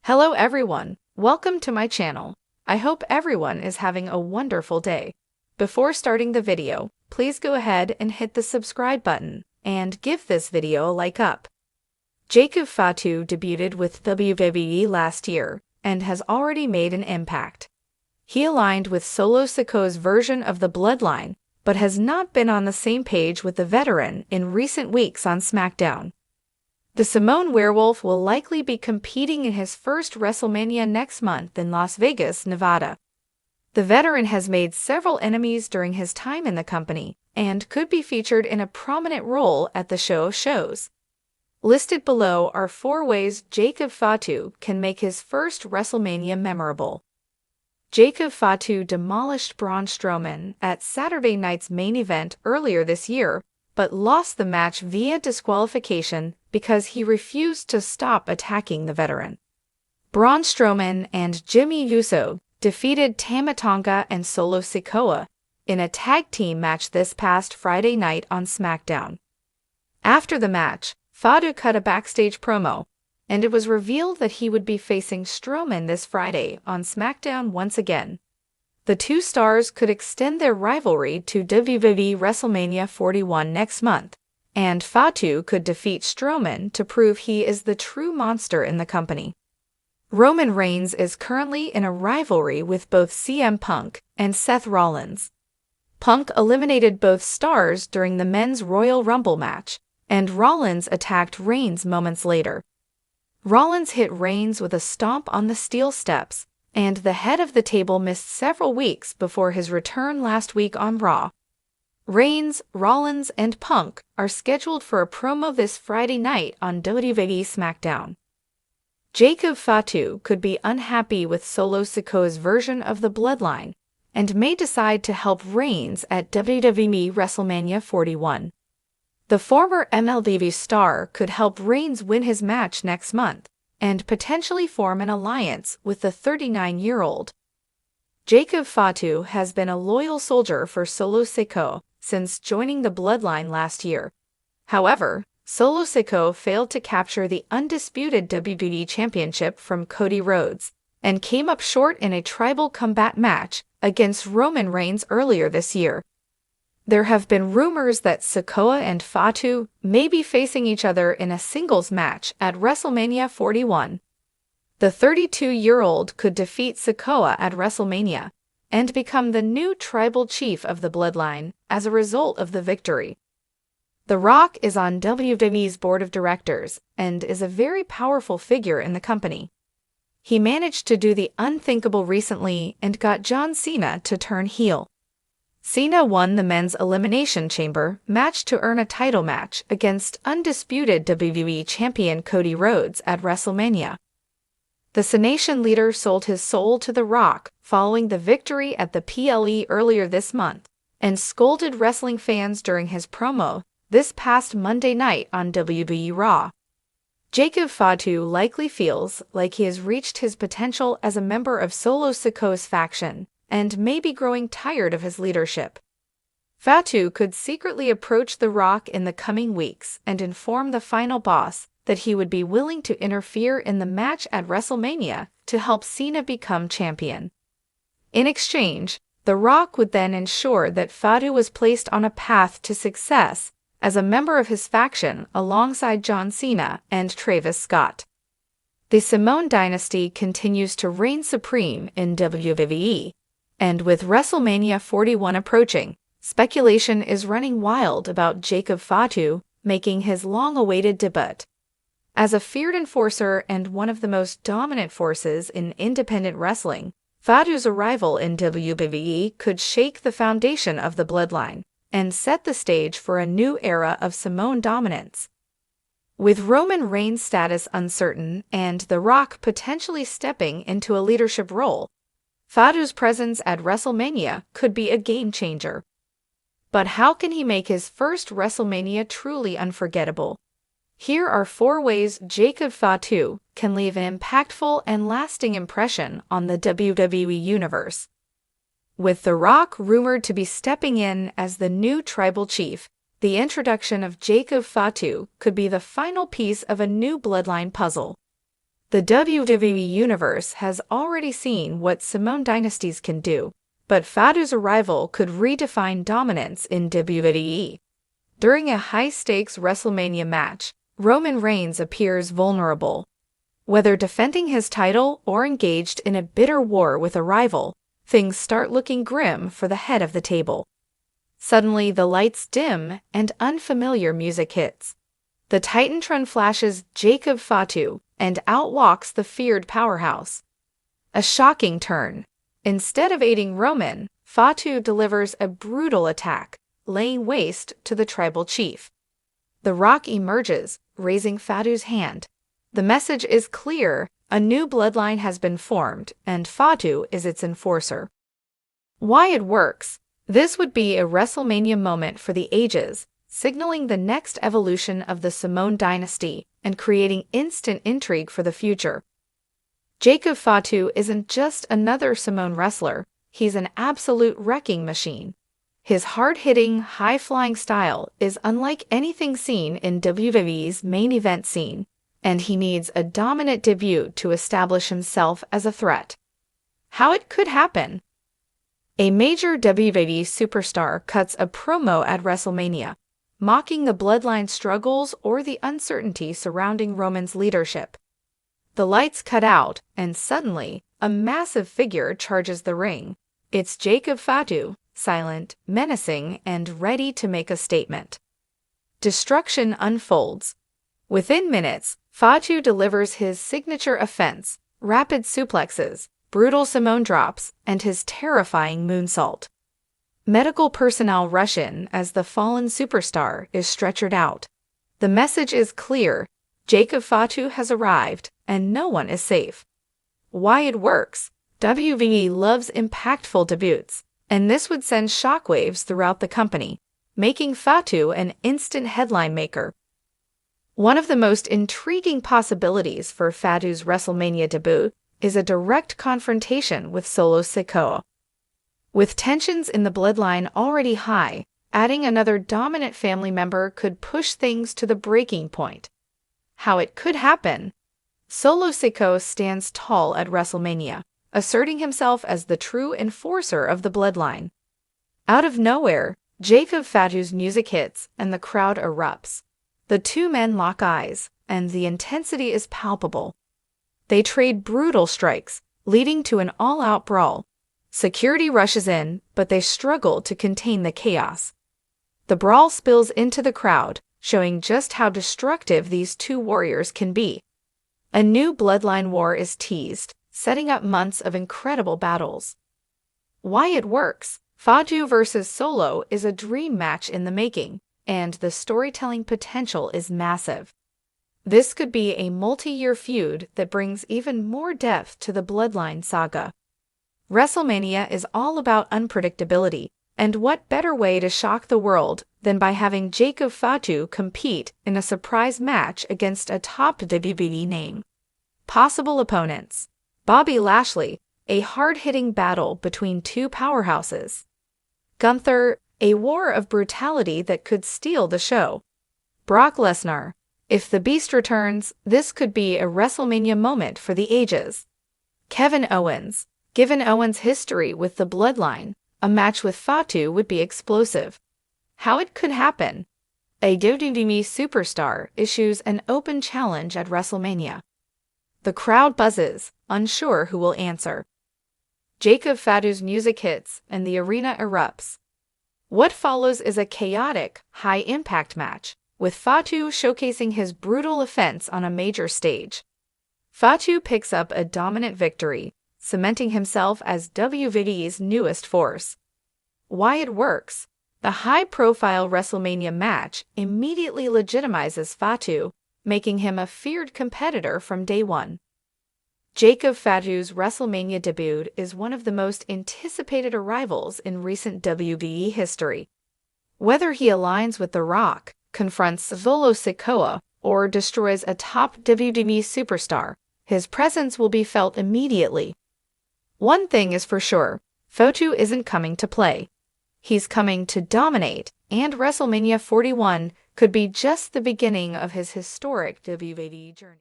Hello everyone, welcome to my channel. I hope everyone is having a wonderful day. Before starting the video, please go ahead and hit the subscribe button and give this video a like up. Jacob Fatu debuted with WWE last year and has already made an impact. He aligned with Solo Sikoa's version of the Bloodline, but has not been on the same page with the veteran in recent weeks on SmackDown. The Samoan werewolf will likely be competing in his first WrestleMania next month in Las Vegas, Nevada. The veteran has made several enemies during his time in the company and could be featured in a prominent role at the shows. Listed below are 4 ways Jacob Fatu can make his first WrestleMania memorable. Jacob Fatu demolished Braun Strowman at Saturday night's main event earlier this year, but lost the match via disqualification because he refused to stop attacking the veteran. Braun Strowman and Jimmy Uso defeated Tama Tonga and Solo Sikoa in a tag team match this past Friday night on SmackDown. After the match, Fatu cut a backstage promo, and it was revealed that he would be facing Strowman this Friday on SmackDown once again. The two stars could extend their rivalry to WWE WrestleMania 41 next month, and Fatu could defeat Strowman to prove he is the true monster in the company. Roman Reigns is currently in a rivalry with both CM Punk and Seth Rollins. Punk eliminated both stars during the Men's Royal Rumble match, and Rollins attacked Reigns moments later. Rollins hit Reigns with a stomp on the steel steps, and the head of the table missed several weeks before his return last week on Raw. Reigns, Rollins, and Punk are scheduled for a promo this Friday night on WWE SmackDown. Jacob Fatu could be unhappy with Solo Sikoa's version of the Bloodline and may decide to help Reigns at WWE WrestleMania 41. The former MLW star could help Reigns win his match next month and potentially form an alliance with the 39-year-old. Jacob Fatu has been a loyal soldier for Solo Sikoa since joining the Bloodline last year. However, Solo Sikoa failed to capture the undisputed WWE Championship from Cody Rhodes and came up short in a tribal combat match against Roman Reigns earlier this year. There have been rumors that Sikoa and Fatu may be facing each other in a singles match at WrestleMania 41. The 32-year-old could defeat Sikoa at WrestleMania and become the new tribal chief of the Bloodline as a result of the victory. The Rock is on WWE's board of directors and is a very powerful figure in the company. He managed to do the unthinkable recently and got John Cena to turn heel. Cena won the Men's Elimination Chamber match to earn a title match against undisputed WWE champion Cody Rhodes at WrestleMania. The Cenation leader sold his soul to The Rock following the victory at the PLE earlier this month and scolded wrestling fans during his promo this past Monday night on WWE Raw. Jacob Fatu likely feels like he has reached his potential as a member of Solo Sikoa's faction and may be growing tired of his leadership. Fatu could secretly approach The Rock in the coming weeks and inform the final boss that he would be willing to interfere in the match at WrestleMania to help Cena become champion. In exchange, The Rock would then ensure that Fatu was placed on a path to success as a member of his faction alongside John Cena and Travis Scott. The Samoan dynasty continues to reign supreme in WWE, and with WrestleMania 41 approaching, speculation is running wild about Jacob Fatu making his long-awaited debut. As a feared enforcer and one of the most dominant forces in independent wrestling, Fatu's arrival in WWE could shake the foundation of the Bloodline and set the stage for a new era of Samoan dominance. With Roman Reigns' status uncertain and The Rock potentially stepping into a leadership role, Fatu's presence at WrestleMania could be a game-changer. But how can he make his first WrestleMania truly unforgettable? Here are 4 ways Jacob Fatu can leave an impactful and lasting impression on the WWE Universe. With The Rock rumored to be stepping in as the new tribal chief, the introduction of Jacob Fatu could be the final piece of a new Bloodline puzzle. The WWE Universe has already seen what Samoan dynasties can do, but Fatu's arrival could redefine dominance in WWE. During a high-stakes WrestleMania match, Roman Reigns appears vulnerable. Whether defending his title or engaged in a bitter war with a rival, things start looking grim for the head of the table. Suddenly, the lights dim and unfamiliar music hits. The Titantron flashes Jacob Fatu, and out walks the feared powerhouse. A shocking turn. Instead of aiding Roman, Fatu delivers a brutal attack, laying waste to the tribal chief. The Rock emerges, raising Fatu's hand. The message is clear: a new bloodline has been formed, and Fatu is its enforcer. Why it works? This would be a WrestleMania moment for the ages, signaling the next evolution of the Samoan dynasty and creating instant intrigue for the future. Jacob Fatu isn't just another Samoan wrestler, he's an absolute wrecking machine. His hard-hitting, high-flying style is unlike anything seen in WWE's main event scene, and he needs a dominant debut to establish himself as a threat. How it could happen? A major WWE superstar cuts a promo at WrestleMania, mocking the bloodline struggles or the uncertainty surrounding Roman's leadership. The lights cut out, and suddenly, a massive figure charges the ring. It's Jacob Fatu, silent, menacing, and ready to make a statement. Destruction unfolds. Within minutes, Fatu delivers his signature offense, rapid suplexes, brutal Samoan drops, and his terrifying moonsault. Medical personnel rush in as the fallen superstar is stretchered out. The message is clear: Jacob Fatu has arrived, and no one is safe. Why it works? WWE loves impactful debuts, and this would send shockwaves throughout the company, making Fatu an instant headline maker. One of the most intriguing possibilities for Fatu's WrestleMania debut is a direct confrontation with Solo Sikoa. With tensions in the bloodline already high, adding another dominant family member could push things to the breaking point. How it could happen? Solo Sikoa stands tall at WrestleMania, asserting himself as the true enforcer of the bloodline. Out of nowhere, Jacob Fatu's music hits and the crowd erupts. The two men lock eyes, and the intensity is palpable. They trade brutal strikes, leading to an all-out brawl. Security rushes in, but they struggle to contain the chaos. The brawl spills into the crowd, showing just how destructive these two warriors can be. A new bloodline war is teased, setting up months of incredible battles. Why it works? Fatu versus Solo is a dream match in the making, and the storytelling potential is massive. This could be a multi-year feud that brings even more depth to the bloodline saga. WrestleMania is all about unpredictability, and what better way to shock the world than by having Jacob Fatu compete in a surprise match against a top WWE name. Possible opponents: Bobby Lashley, a hard-hitting battle between two powerhouses. Gunther, a war of brutality that could steal the show. Brock Lesnar. If the Beast returns, this could be a WrestleMania moment for the ages. Kevin Owens. Given Owens' history with the bloodline, a match with Fatu would be explosive. How it could happen? A WWE superstar issues an open challenge at WrestleMania. The crowd buzzes, unsure who will answer. Jacob Fatu's music hits, and the arena erupts. What follows is a chaotic, high-impact match, with Fatu showcasing his brutal offense on a major stage. Fatu picks up a dominant victory, cementing himself as WWE's newest force. Why it works? The high-profile WrestleMania match immediately legitimizes Fatu, making him a feared competitor from day one. Jacob Fatu's WrestleMania debut is one of the most anticipated arrivals in recent WWE history. Whether he aligns with The Rock, confronts Solo Sikoa, or destroys a top WWE superstar, his presence will be felt immediately. One thing is for sure, Fatu isn't coming to play. He's coming to dominate, and WrestleMania 41 could be just the beginning of his historic WWE journey.